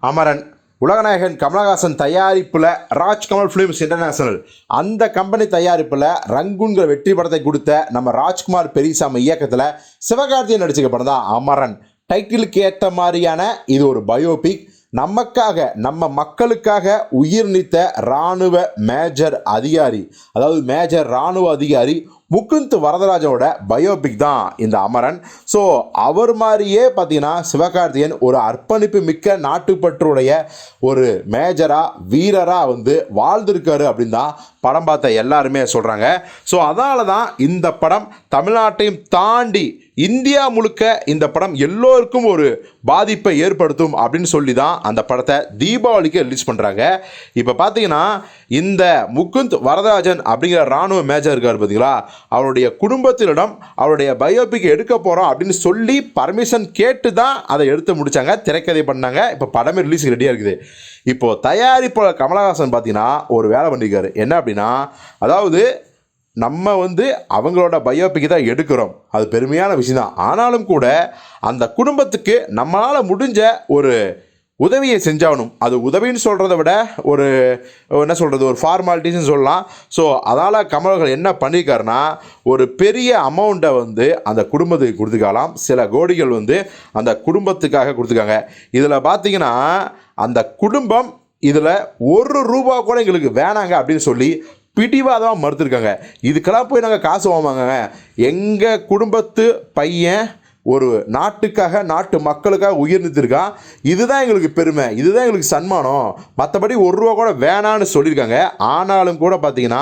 அமரன் உலகநாயகன் கமலஹாசன் தயாரிப்பில் Rajkamal films international அந்த company தயாரிப்பில் ரங்குன்கிற வெற்றி படத்தை கொடுத்த நம்ம ராஜ்குமார் பெரியசாமி இயக்கத்தில் சிவகார்த்திகேயன் நடிச்சுக்க படம் தான் அமரன். டைட்டிலுக்கு ஏற்ற மாதிரியான இது ஒரு பயோபிக். நமக்காக நம்ம மக்களுக்காக உயிர் நீத்த இராணுவ மேஜர் அதிகாரி, அதாவது மேஜர் இராணுவ அதிகாரி முகுந்த் வரதராஜனோட பயோபிக் தான் இந்த அமரன். ஸோ அவர் மாதிரியே பார்த்தீங்கன்னா சிவகார்த்திகேயன் ஒரு அர்ப்பணிப்பு மிக்க நாட்டுப்பற்றுடைய ஒரு மேஜராக வீரராக வாழ்ந்திருக்காரு அப்படின்னு தான் படம் பார்த்த எல்லாருமே சொல்கிறாங்க. ஸோ அதனால தான் இந்த படம் தமிழ்நாட்டையும் தாண்டி இந்தியா முழுக்க இந்த படம் எல்லோருக்கும் ஒரு பாதிப்பை ஏற்படுத்தும் அப்படின்னு சொல்லி தான் அந்த படத்தை தீபாவளிக்கு ரிலீஸ் பண்ணுறாங்க. இப்போ பார்த்தீங்கன்னா இந்த முகுந்த் வரதராஜன் அப்படிங்கிற இராணுவ மேஜர் இருக்கார் பார்த்தீங்களா, அவருடைய குடும்பத்தினிடம் அவருடைய பயோபிக் எடுக்க போகிறோம் அப்படின்னு சொல்லி பர்மிஷன் கேட்டு தான் அதை எடுத்து முடித்தாங்க, திரைக்கதை பண்ணாங்க. இப்போ படமே ரிலீஸ் ரெடியாக இருக்குது. இப்போது தயாரிப்பாளர் கமலஹாசன் பார்த்தீங்கன்னா ஒரு வேலை பண்ணியிருக்காரு. என்ன அப்படின்னா, அதாவது நம்ம அவங்களோட பயோபிக் தான் எடுக்கிறோம், அது பெருமையான விஷயம் தான். ஆனாலும் கூட அந்த குடும்பத்துக்கு நம்மளால் முடிஞ்ச ஒரு உதவியை செஞ்சாகணும். அது உதவின்னு சொல்கிறத விட ஒரு என்ன சொல்கிறது, ஒரு ஃபார்மாலிட்டிஸ்ன்னு சொல்லலாம். ஸோ அதனால் கமல்கள் என்ன பண்ணியிருக்காருன்னா, ஒரு பெரிய அமௌண்ட்டை அந்த குடும்பத்துக்கு கொடுத்துக்கலாம். சில கோடிகள் அந்த குடும்பத்துக்காக கொடுத்துருக்காங்க. இதில் பார்த்தீங்கன்னா அந்த குடும்பம் இதில் ₹1 கூட எங்களுக்கு வேணாங்க அப்படின்னு சொல்லி பிடிவாதமாக மறுத்துருக்காங்க. இதுக்கெல்லாம் போய் நாங்கள் காசு வாங்குவாங்க, எங்கள் குடும்பத்து பையன் ஒரு நாட்டுக்காக நாட்டு மக்களுக்காக உயிர் நீத்திருக்கான், இதுதான் எங்களுக்கு பெருமை, இதுதான் எங்களுக்கு சன்மானம், மற்றபடி ₹1 கூட வேணான்னு சொல்லியிருக்காங்க. ஆனாலும் கூட பார்த்திங்கன்னா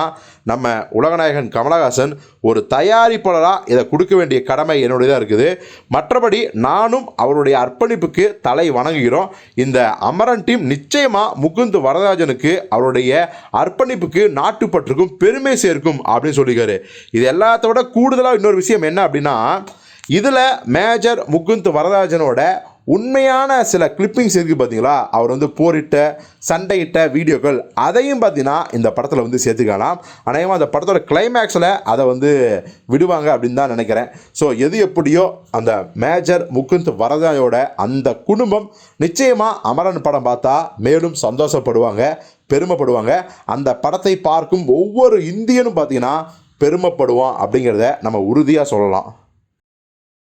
நம்ம உலகநாயகன் கமலஹாசன் ஒரு தயாரிப்பாளராக இதை கொடுக்க வேண்டிய கடமை என்னுடையதாக இருக்குது. மற்றபடி நானும் அவருடைய அர்ப்பணிப்புக்கு தலை வணங்குகிறோம். இந்த அமரன் டீம் நிச்சயமாக முகுந்த் வரதராஜனுக்கு அவருடைய அர்ப்பணிப்புக்கு நாட்டுப்பற்றுக்கும் பெருமை சேர்க்கும் அப்படின்னு சொல்லியிருக்காரு. இது எல்லாத்தோட கூடுதலாக இன்னொரு விஷயம் என்ன அப்படின்னா, இதில் மேஜர் முகுந்த் வரதராஜனோட உண்மையான சில கிளிப்பிங்ஸ் இருக்குது பார்த்தீங்களா, அவர் போரிட்ட சண்டையிட்ட வீடியோக்கள், அதையும் பார்த்தீங்கன்னா இந்த படத்தில் சேர்த்துக்கலாம். அநேகமாக அந்த படத்தோட கிளைமேக்ஸில் அதை விடுவாங்க அப்படின்னு தான் நினைக்கிறேன். ஸோ எது எப்படியோ அந்த மேஜர் முகுந்த் வரதராஜனோட அந்த குடும்பம் நிச்சயமாக அமரன் படம் பார்த்தா மேலும் சந்தோஷப்படுவாங்க, பெருமைப்படுவாங்க. அந்த படத்தை பார்க்கும் ஒவ்வொரு இந்தியனும் பார்த்தீங்கன்னா பெருமைப்படுவான் அப்படிங்கிறத நம்ம உறுதியாக சொல்லலாம்.